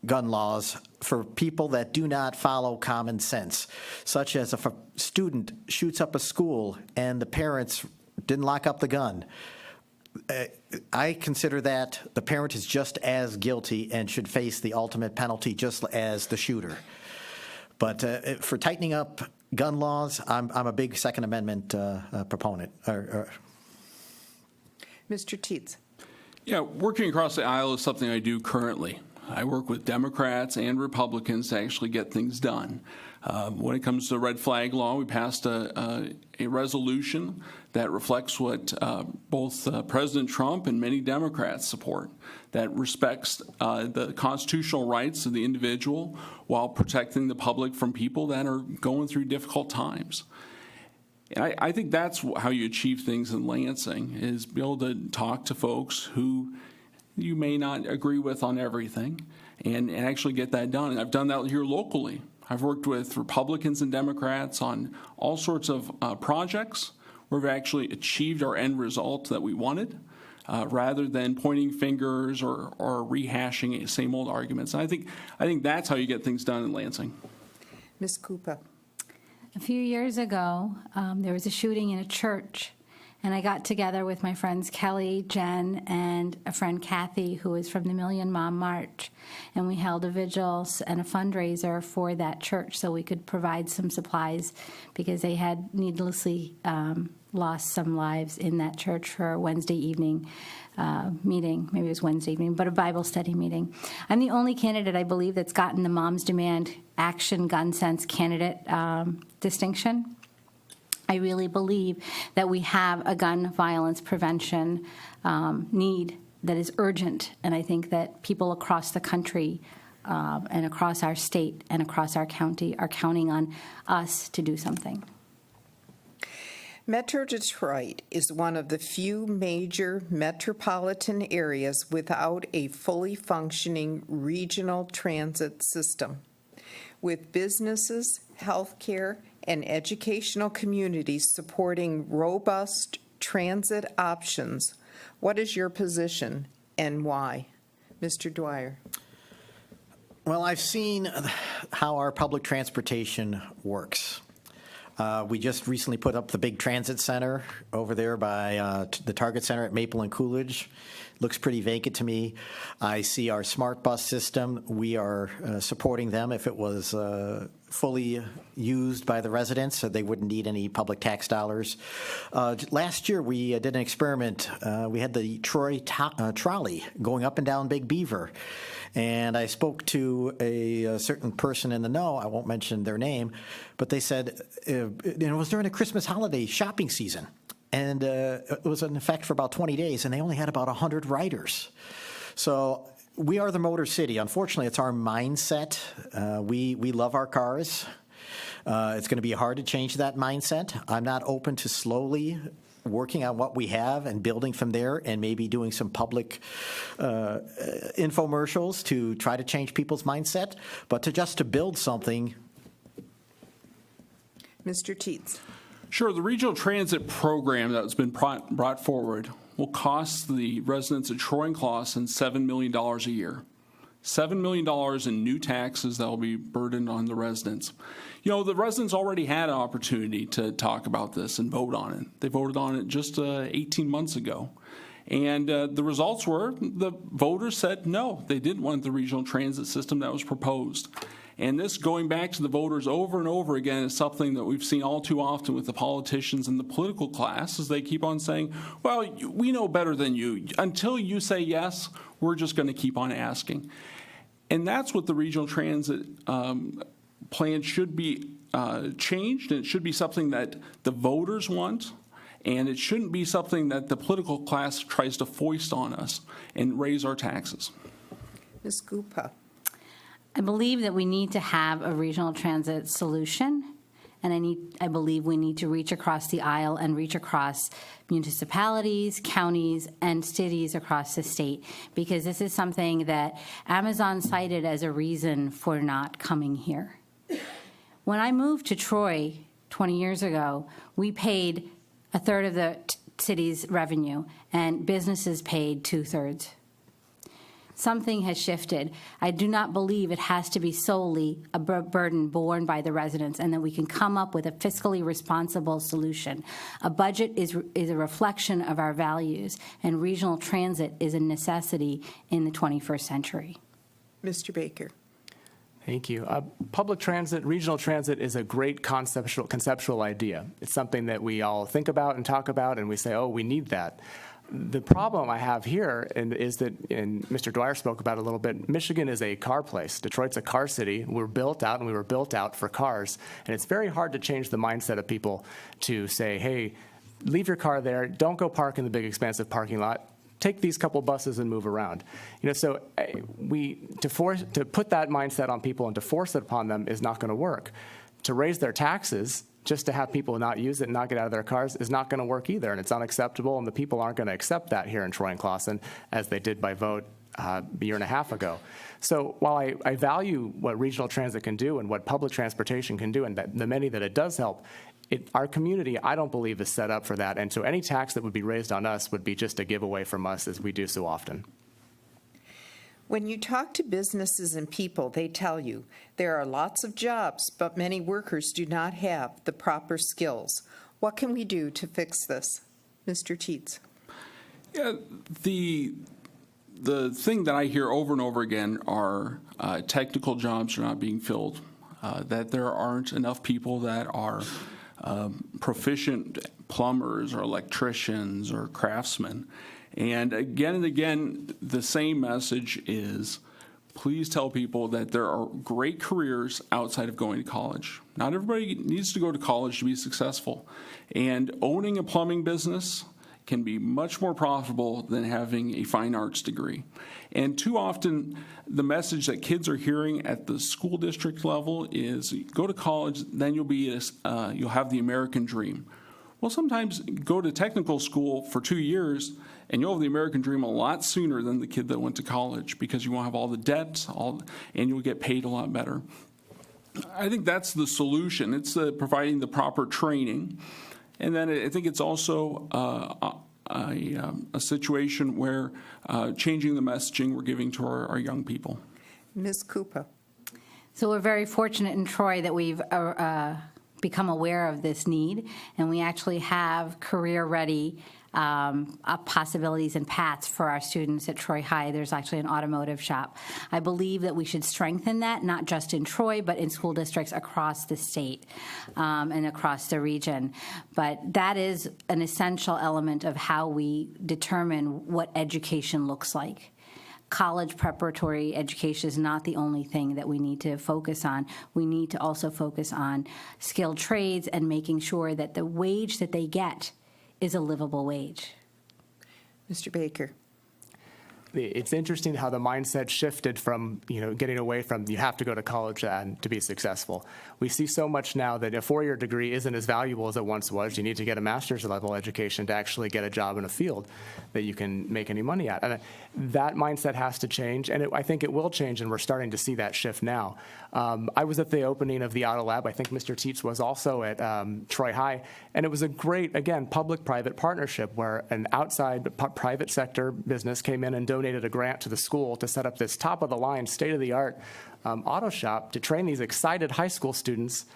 gun laws for people that do not follow common sense, such as if a student shoots up a school and the parents didn't lock up the gun. I consider that the parent is just as guilty and should face the ultimate penalty just as the shooter. But for tightening up gun laws, I'm a big Second Amendment proponent. Mr. Teets. Yeah, working across the aisle is something I do currently. I work with Democrats and Republicans to actually get things done. When it comes to the red flag law, we passed a resolution that reflects what both President Trump and many Democrats support, that respects the constitutional rights of the individual while protecting the public from people that are going through difficult times. And I think that's how you achieve things in Lansing, is be able to talk to folks who you may not agree with on everything and actually get that done. And I've done that here locally. I've worked with Republicans and Democrats on all sorts of projects where we've actually achieved our end result that we wanted, rather than pointing fingers or rehashing same old arguments. And I think that's how you get things done in Lansing. Ms. Cooper. A few years ago, there was a shooting in a church, and I got together with my friends Kelly, Jen, and a friend Kathy, who is from the Million Mom March, and we held a vigil and a fundraiser for that church so we could provide some supplies because they had needlessly lost some lives in that church for a Wednesday evening meeting. Maybe it was Wednesday evening, but a Bible study meeting. I'm the only candidate, I believe, that's gotten the Moms Demand Action Gun Sense candidate distinction. I really believe that we have a gun violence prevention need that is urgent, and I think that people across the country and across our state and across our county are counting on us to do something. Metro Detroit is one of the few major metropolitan areas without a fully functioning regional transit system. With businesses, healthcare, and educational communities supporting robust transit options, what is your position and why? Mr. Dwyer. Well, I've seen how our public transportation works. We just recently put up the big transit center over there by the Target Center at Maple and Coolidge. Looks pretty vacant to me. I see our smart bus system. We are supporting them. If it was fully used by the residents, so they wouldn't need any public tax dollars. Last year, we did an experiment. We had the Troy trolley going up and down Big Beaver. And I spoke to a certain person in the know, I won't mention their name, but they said it was during the Christmas holiday shopping season. And it was in effect for about 20 days, and they only had about 100 riders. So we are the Motor City. Unfortunately, it's our mindset. We love our cars. It's going to be hard to change that mindset. I'm not open to slowly working on what we have and building from there, and maybe doing some public infomercials to try to change people's mindset. But to build something. Mr. Teets. Sure, the regional transit program that's been brought forward will cost the residents of Troy and Clawson $7 million a year. $7 million in new taxes that will be burdened on the residents. You know, the residents already had an opportunity to talk about this and vote on it. They voted on it just 18 months ago. And the results were the voters said no, they didn't want the regional transit system that was proposed. And this, going back to the voters over and over again, is something that we've seen all too often with the politicians and the political class, as they keep on saying, well, we know better than you. Until you say yes, we're just going to keep on asking. And that's what the regional transit plan should be changed, and it should be something that the voters want, and it shouldn't be something that the political class tries to foist on us and raise our taxes. Ms. Gupa. I believe that we need to have a regional transit solution, and I believe we need to reach across the aisle and reach across municipalities, counties, and cities across the state, because this is something that Amazon cited as a reason for not coming here. When I moved to Troy 20 years ago, we paid a third of the city's revenue, and businesses paid 2/3. Something has shifted. I do not believe it has to be solely a burden borne by the residents, and that we can come up with a fiscally responsible solution. A budget is a reflection of our values, and regional transit is a necessity in the 21st century. Mr. Baker. Thank you. Public transit, regional transit is a great conceptual idea. It's something that we all think about and talk about, and we say, oh, we need that. The problem I have here is that, and Mr. Dwyer spoke about it a little bit, Michigan is a car place. Detroit's a car city. We're built out, and we were built out for cars. And it's very hard to change the mindset of people to say, hey, leave your car there. Don't go park in the big, expansive parking lot. Take these couple buses and move around. You know, so to put that mindset on people and to force it upon them is not going to work. To raise their taxes just to have people not use it and not get out of their cars is not going to work either, and it's unacceptable, and the people aren't going to accept that here in Troy and Clawson, as they did by vote a year and a half ago. So while I value what regional transit can do and what public transportation can do, and the many that it does help, our community, I don't believe, is set up for that, and so any tax that would be raised on us would be just a giveaway from us, as we do so often. When you talk to businesses and people, they tell you there are lots of jobs, but many workers do not have the proper skills. What can we do to fix this? Mr. Teets. Yeah, the thing that I hear over and over again are technical jobs are not being filled, that there aren't enough people that are proficient plumbers or electricians or craftsmen. And again, the same message is, please tell people that there are great careers outside of going to college. Not everybody needs to go to college to be successful. And owning a plumbing business can be much more profitable than having a fine arts degree. And too often, the message that kids are hearing at the school district level is, go to college, then you'll have the American dream. Well, sometimes go to technical school for 2 years, and you'll have the American dream a lot sooner than the kid that went to college, because you won't have all the debt, and you'll get paid a lot better. I think that's the solution. It's providing the proper training. And then I think it's also a situation where changing the messaging we're giving to our young people. Ms. Koopa. So we're very fortunate in Troy that we've become aware of this need, and we actually have career-ready possibilities and paths for our students at Troy High. There's actually an automotive shop. I believe that we should strengthen that, not just in Troy, but in school districts across the state and across the region. But that is an essential element of how we determine what education looks like. College preparatory education is not the only thing that we need to focus on. We need to also focus on skilled trades and making sure that the wage that they get is a livable wage. Mr. Baker. It's interesting how the mindset shifted from, getting away from you have to go to college and to be successful. We see so much now that a four-year degree isn't as valuable as it once was. You need to get a master's level education to actually get a job in a field that you can make any money at. And that mindset has to change, and I think it will change, and we're starting to see that shift now. I was at the opening of the Auto Lab. I think Mr. Tietz was also at Troy High, and it was a great, again, public-private partnership where an outside private sector business came in and donated a grant to the school to set up this top-of-the-line, state-of-the-art auto shop to train these excited high school students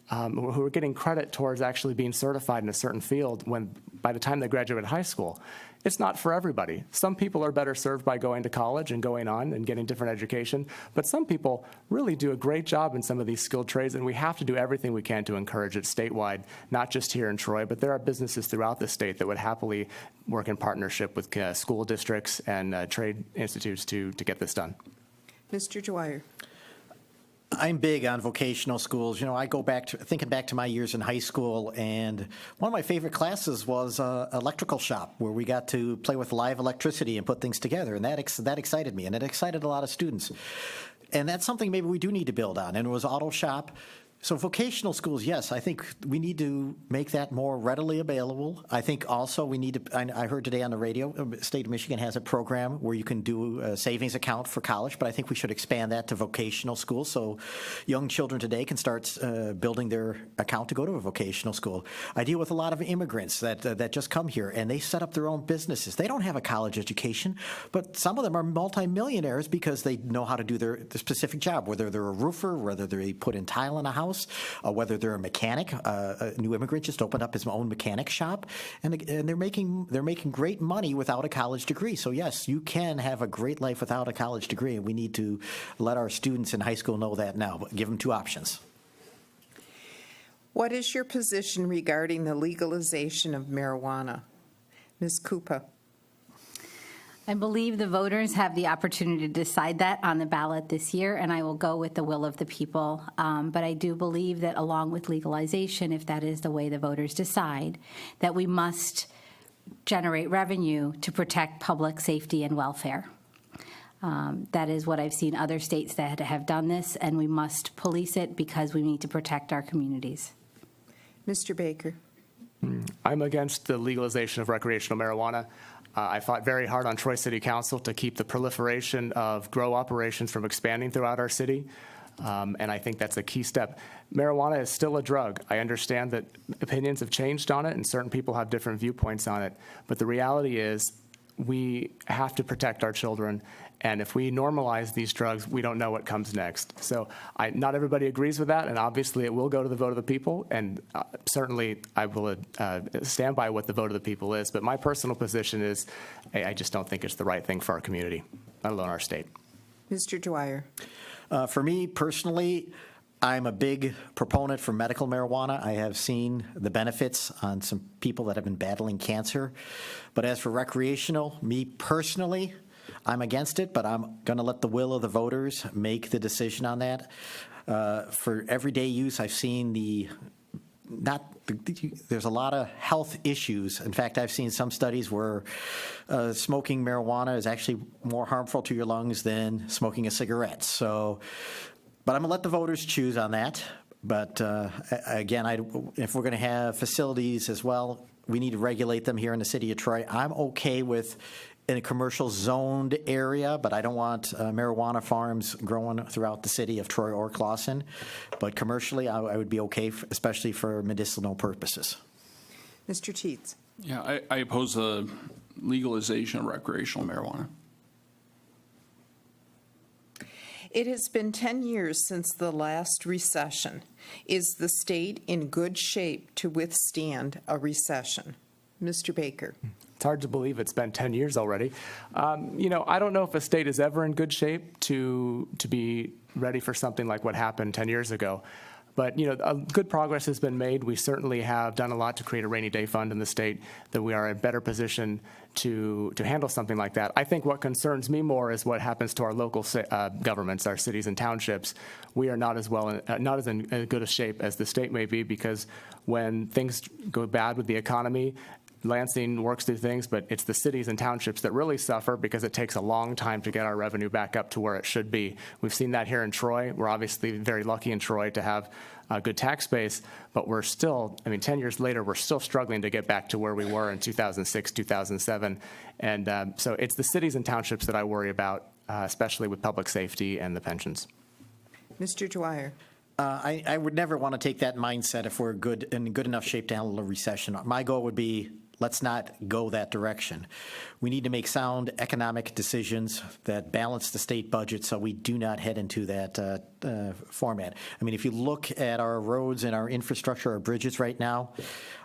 who are getting credit towards actually being certified in a certain field when by the time they graduate high school. It's not for everybody. Some people are better served by going to college and going on and getting different education, but some people really do a great job in some of these skilled trades, and we have to do everything we can to encourage it statewide, not just here in Troy, but there are businesses throughout the state that would happily work in partnership with school districts and trade institutes to get this done. Mr. Dwyer. I'm big on vocational schools. I go thinking back to my years in high school, and one of my favorite classes was electrical shop, where we got to play with live electricity and put things together, and that excited me, and it excited a lot of students. And that's something maybe we do need to build on, and it was auto shop. So vocational schools, yes, I think we need to make that more readily available. I think also we need to, I heard today on the radio, the state of Michigan has a program where you can do a savings account for college, but I think we should expand that to vocational schools so young children today can start building their account to go to a vocational school. I deal with a lot of immigrants that just come here, and they set up their own businesses. They don't have a college education, but some of them are multimillionaires because they know how to do their specific job, whether they're a roofer, whether they put in tile in a house, whether they're a mechanic. A new immigrant just opened up his own mechanic shop, and they're making great money without a college degree. So yes, you can have a great life without a college degree, and we need to let our students in high school know that now. But give them two options. What is your position regarding the legalization of marijuana? Ms. Koopa. I believe the voters have the opportunity to decide that on the ballot this year, and I will go with the will of the people. But I do believe that along with legalization, if that is the way the voters decide, that we must generate revenue to protect public safety and welfare. That is what I've seen other states that have done this, and we must police it because we need to protect our communities. Mr. Baker. I'm against the legalization of recreational marijuana. I fought very hard on Troy City Council to keep the proliferation of grow operations from expanding throughout our city, and I think that's a key step. Marijuana is still a drug. I understand that opinions have changed on it, and certain people have different viewpoints on it, but the reality is we have to protect our children, and if we normalize these drugs, we don't know what comes next. So not everybody agrees with that, and obviously it will go to the vote of the people, and certainly I will stand by what the vote of the people is, but my personal position is I just don't think it's the right thing for our community, let alone our state. Mr. Dwyer. For me personally, I'm a big proponent for medical marijuana. I have seen the benefits on some people that have been battling cancer. But as for recreational, me personally, I'm against it, but I'm going to let the will of the voters make the decision on that. For everyday use, I've seen there's a lot of health issues. In fact, I've seen some studies where smoking marijuana is actually more harmful to your lungs than smoking a cigarette. So, but I'm going to let the voters choose on that. But again, if we're going to have facilities as well, we need to regulate them here in the city of Troy. I'm okay with in a commercial zoned area, but I don't want marijuana farms growing throughout the city of Troy or Clawson. But commercially, I would be okay, especially for medicinal purposes. Mr. Teets. Yeah, I oppose the legalization of recreational marijuana. It has been 10 years since the last recession. Is the state in good shape to withstand a recession? Mr. Baker. It's hard to believe it's been 10 years already. I don't know if a state is ever in good shape to be ready for something like what happened 10 years ago. But, good progress has been made. We certainly have done a lot to create a rainy day fund in the state, that we are in a better position to handle something like that. I think what concerns me more is what happens to our local governments, our cities and townships. We are not as in good a shape as the state may be, because when things go bad with the economy, Lansing works through things, but it's the cities and townships that really suffer because it takes a long time to get our revenue back up to where it should be. We've seen that here in Troy. We're obviously very lucky in Troy to have a good tax base, but we're still, 10 years later, we're still struggling to get back to where we were in 2006, 2007. And so it's the cities and townships that I worry about, especially with public safety and the pensions. Mr. Dwyer. I would never want to take that mindset if we're in good enough shape to handle a recession. My goal would be, let's not go that direction. We need to make sound economic decisions that balance the state budget so we do not head into that format. If you look at our roads and our infrastructure, our bridges right now,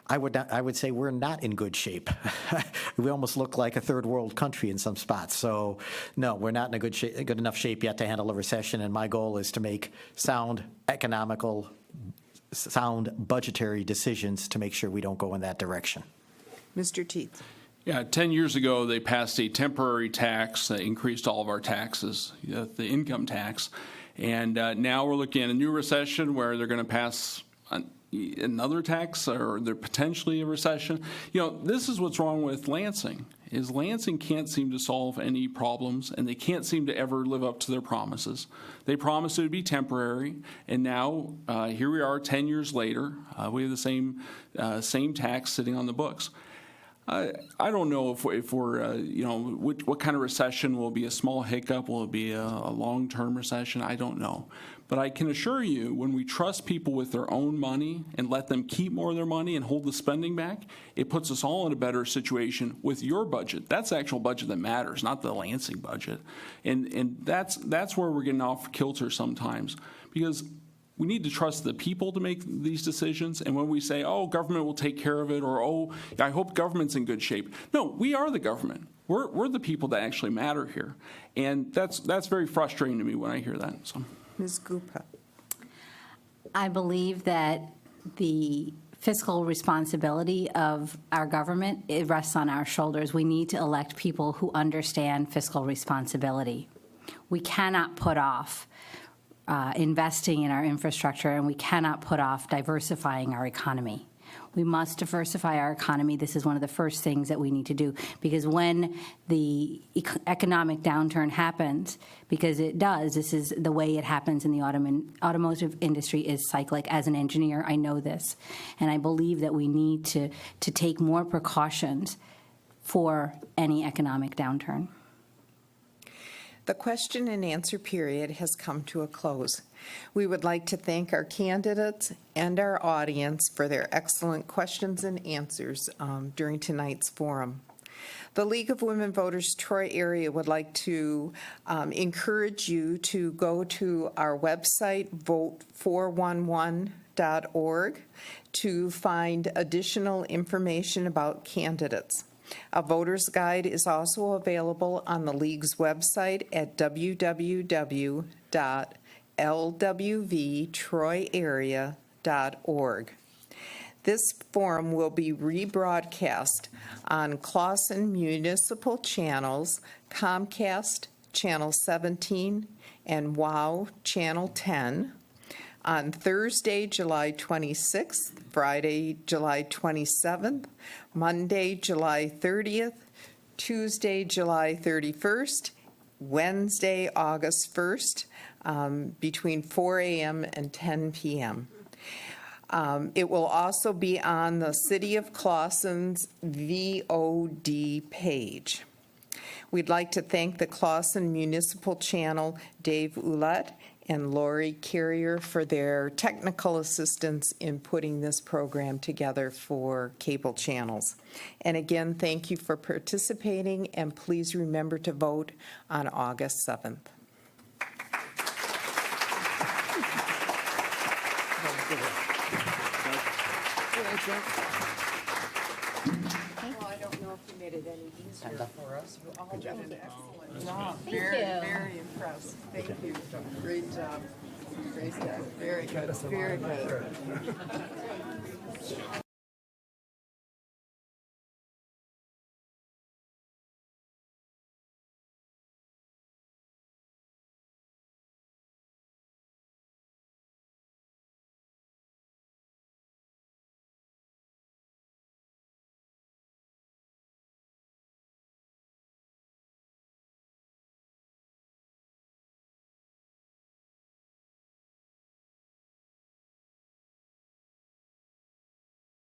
I would say we're not in good shape. We almost look like a third world country in some spots. So no, we're not in a good enough shape yet to handle a recession. And my goal is to make sound budgetary decisions to make sure we don't go in that direction. Mr. Teets. Yeah, 10 years ago, they passed a temporary tax that increased all of our taxes, the income tax. And now we're looking at a new recession where they're going to pass another tax, or they're potentially a recession. This is what's wrong with Lansing, is Lansing can't seem to solve any problems, and they can't seem to ever live up to their promises. They promised it would be temporary, and now here we are 10 years later. We have the same tax sitting on the books. I don't know if we're, what kind of recession will be a small hiccup? Will it be a long-term recession? I don't know. But I can assure you, when we trust people with their own money and let them keep more of their money and hold the spending back, it puts us all in a better situation with your budget. That's the actual budget that matters, not the Lansing budget. And that's where we're getting off kilter sometimes, because we need to trust the people to make these decisions. And when we say, oh, government will take care of it, or, oh, I hope government's in good shape. No, we are the government. We're the people that actually matter here. And that's very frustrating to me when I hear that. So. Ms. Gupa. I believe that the fiscal responsibility of our government, it rests on our shoulders. We need to elect people who understand fiscal responsibility. We cannot put off investing in our infrastructure, and we cannot put off diversifying our economy. We must diversify our economy. This is one of the first things that we need to do, because when the economic downturn happens, because it does, this is the way it happens in the automotive industry, is cyclic. As an engineer, I know this, and I believe that we need to take more precautions for any economic downturn. The question and answer period has come to a close. We would like to thank our candidates and our audience for their excellent questions and answers during tonight's forum. The League of Women Voters Troy area would like to encourage you to go to our website, vote411.org, to find additional information about candidates. A voter's guide is also available on the League's website at www.lwv.org. lwvtroyarea.org. This forum will be rebroadcast on Clawson Municipal Channels, Comcast Channel 17, and WOW Channel 10 on Thursday, July 26th, Friday, July 27th, Monday, July 30th, Tuesday, July 31st, Wednesday, August 1st, between 4 a.m. and 10 p.m. It will also be on the City of Clawson's VOD page. We'd like to thank the Clawson Municipal Channel, Dave Ouellette and Lori Carrier, for their technical assistance in putting this program together for cable channels. And again, thank you for participating, and please remember to vote on August 7th. Well, I don't know if you made it any easier for us. You all did an excellent job. Very, very impressed. Thank you. Great job. Great job. Very good. Very good.